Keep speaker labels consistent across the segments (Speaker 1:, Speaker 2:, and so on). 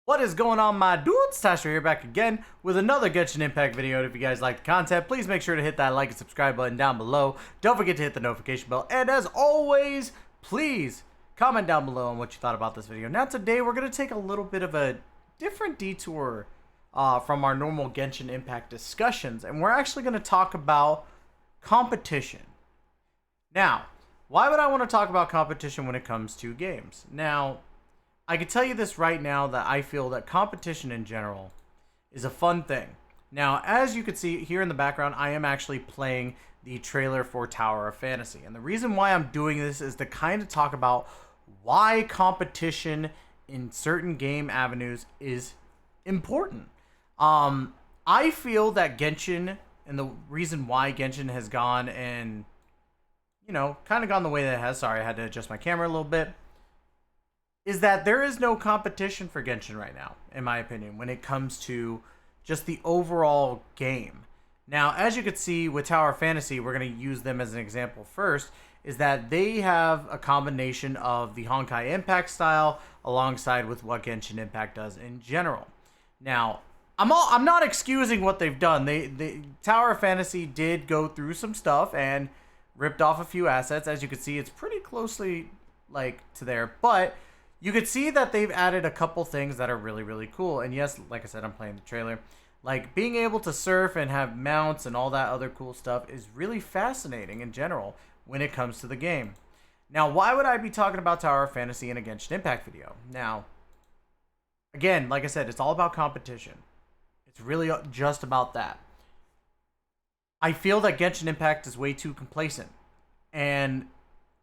Speaker 1: What is going on, my dudes? Tystra here, back again with another Genshin Impact video. And if you guys like the content, please make sure to hit that like and subscribe button down below. Don't forget to hit the notification bell. And as always, please comment down below on what you thought about this video. Now today, we're going to take a little bit of a different detour from our normal Genshin Impact discussions. And we're actually going to talk about competition. Now, why would I want to talk about competition when it comes to games? Now, I can tell you this right now that I feel that competition in general is a fun thing. Now, as you can see here in the background, I am actually playing the trailer for Tower of Fantasy. And the reason why I'm doing this is to kind of talk about why competition in certain game avenues is important. I feel that Genshin, and the reason why Genshin has gone and, kind of gone the way that it has, sorry, I had to adjust my camera a little bit, is that there is no competition for Genshin right now, in my opinion, when it comes to just the overall game. Now, as you can see with Tower of Fantasy, we're going to use them as an example first, is that they have a combination of the Honkai Impact style alongside with what Genshin Impact does in general. Now, I'm not excusing what they've done. They Tower of Fantasy did go through some stuff and ripped off a few assets. As you can see, it's pretty closely to there, but you could see that they've added a couple things that are really, really cool. And yes, like I said, I'm playing the trailer. Like, being able to surf and have mounts and all that other cool stuff is really fascinating in general when it comes to the game. Now, why would I be talking about Tower of Fantasy in a Genshin Impact video? Now, again, like I said, it's all about competition. It's really just about that. I feel that Genshin Impact is way too complacent. And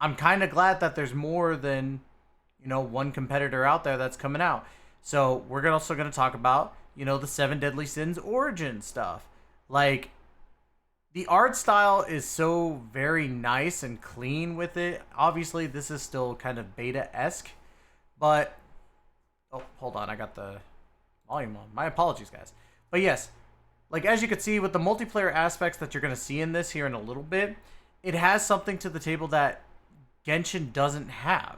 Speaker 1: I'm kind of glad that there's more than one competitor out there that's coming out. So we're also going to talk about, the 7 Deadly Sins origin stuff. Like, the art style is so very nice and clean with it. Obviously, this is still kind of beta-esque, but oh, hold on, I got the volume on. My apologies, guys. But yes, like, as you can see with the multiplayer aspects that you're going to see in this here in a little bit, it has something to the table that Genshin doesn't have.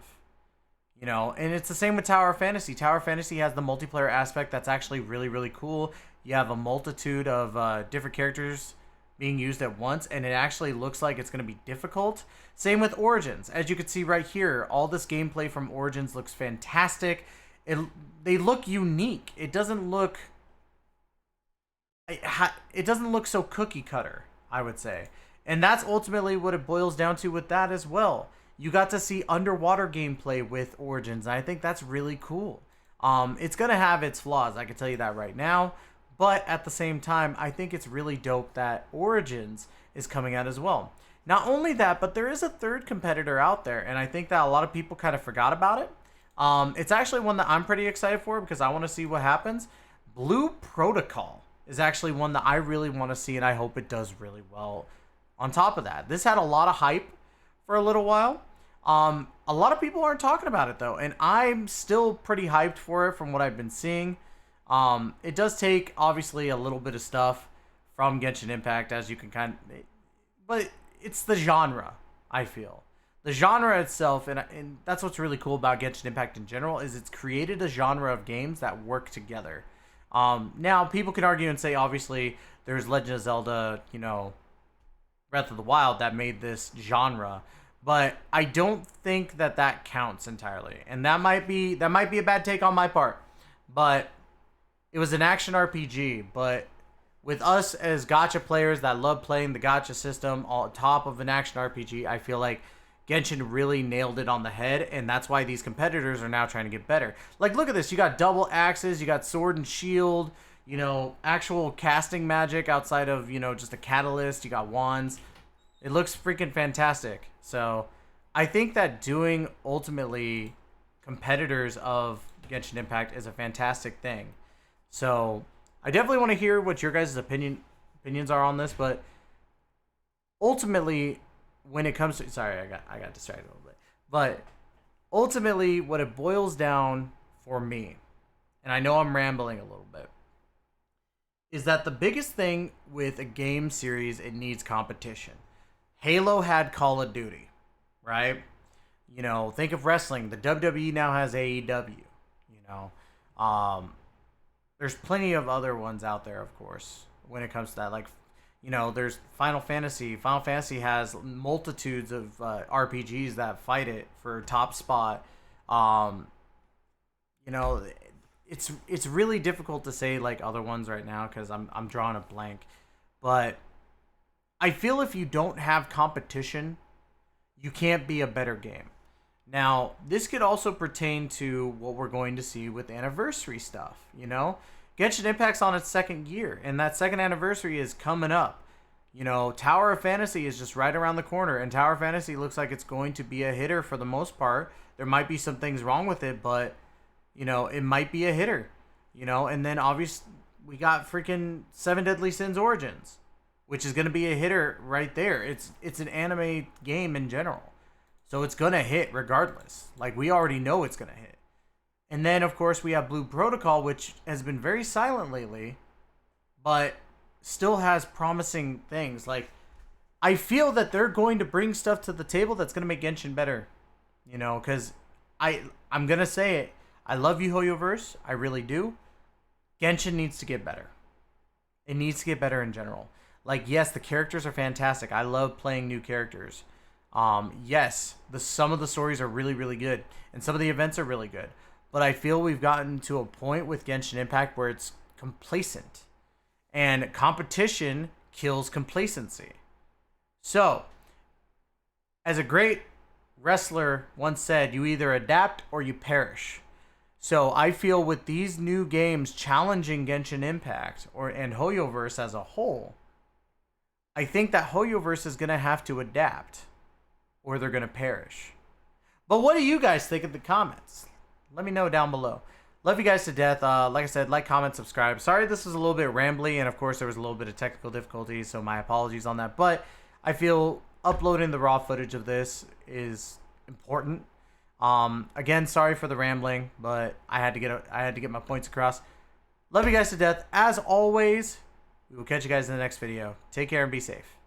Speaker 1: And it's the same with Tower of Fantasy. Tower of Fantasy has the multiplayer aspect that's actually really, really cool. You have a multitude of different characters being used at once, and it actually looks like it's going to be difficult. Same with Origins. As you can see right here, all this gameplay from Origins looks fantastic. They look unique. It doesn't look so cookie cutter, I would say. And that's ultimately what it boils down to with that as well. You got to see underwater gameplay with Origins. I think that's really cool. It's going to have its flaws, I can tell you that right now. But at the same time, I think it's really dope that Origins is coming out as well. Not only that, but there is a third competitor out there, and I think that a lot of people kind of forgot about it. It's actually one that I'm pretty excited for because I want to see what happens. Blue Protocol is actually one that I really want to see, and I hope it does really well. On top of that, this had a lot of hype for a little while. A lot of people aren't talking about it though, and I'm still pretty hyped for it from what I've been seeing. It does take obviously a little bit of stuff from Genshin Impact, as you can but it's the genre. I feel the genre itself, and that's what's really cool about Genshin Impact in general, is it's created a genre of games that work together. Now people can argue and say obviously there's Legend of Zelda, Breath of the Wild that made this genre. But I don't think that counts entirely. And that might be a bad take on my part. But it was an action RPG. But with us as gacha players that love playing the gacha system on top of an action RPG, I feel like Genshin really nailed it on the head. And that's why these competitors are now trying to get better. Like, look at this. You got double axes. You got sword and shield. Actual casting magic outside of, just a catalyst. You got wands. It looks freaking fantastic. So I think that doing ultimately competitors of Genshin Impact is a fantastic thing. So I definitely want to hear what your guys' opinions are on this. But ultimately, when it comes to... Sorry, I got distracted a little bit. But ultimately, what it boils down for me, and I know I'm rambling a little bit, is that the biggest thing with a game series, it needs competition. Halo had Call of Duty, right? Think of wrestling. The WWE now has AEW, There's plenty of other ones out there, of course, when it comes to that. Like, there's Final Fantasy. Final Fantasy has multitudes of RPGs that fight it for top spot. Um, you know, it's really difficult to say like other ones right now because I'm drawing a blank. But I feel if you don't have competition, you can't be a better game. Now, this could also pertain to what we're going to see with anniversary stuff, Genshin Impact's on its second year, and that second anniversary is coming up. Tower of Fantasy is just right around the corner, and Tower of Fantasy looks like it's going to be a hitter for the most part. There might be some things wrong with it, but, it might be a hitter. And then obviously we got freaking Seven Deadly Sins Origins, which is going to be a hitter right there. It's an anime game in general. So it's going to hit regardless. Like, we already know it's going to hit. And then, of course, we have Blue Protocol, which has been very silent lately, but still has promising things. Like, I feel that they're going to bring stuff to the table that's going to make Genshin better. Because I'm going to say it. I love you, Hoyoverse. I really do. Genshin needs to get better. It needs to get better in general. Like, yes, the characters are fantastic. I love playing new characters. Yes, some of the stories are really, really good, and some of the events are really good. But I feel we've gotten to a point with Genshin Impact where it's complacent, and competition kills complacency. So, as a great wrestler once said, you either adapt or you perish. So I feel with these new games challenging Genshin Impact and Hoyoverse as a whole, I think that Hoyoverse is going to have to adapt, or they're going to perish. But what do you guys think in the comments? Let me know down below. Love you guys to death. Like I said, like, comment, subscribe. Sorry this was a little bit rambly, and of course there was a little bit of technical difficulties, so my apologies on that. But I feel uploading the raw footage of this is important. Again, sorry for the rambling, but I had to get my points across. Love you guys to death. As always, we will catch you guys in the next video. Take care and be safe.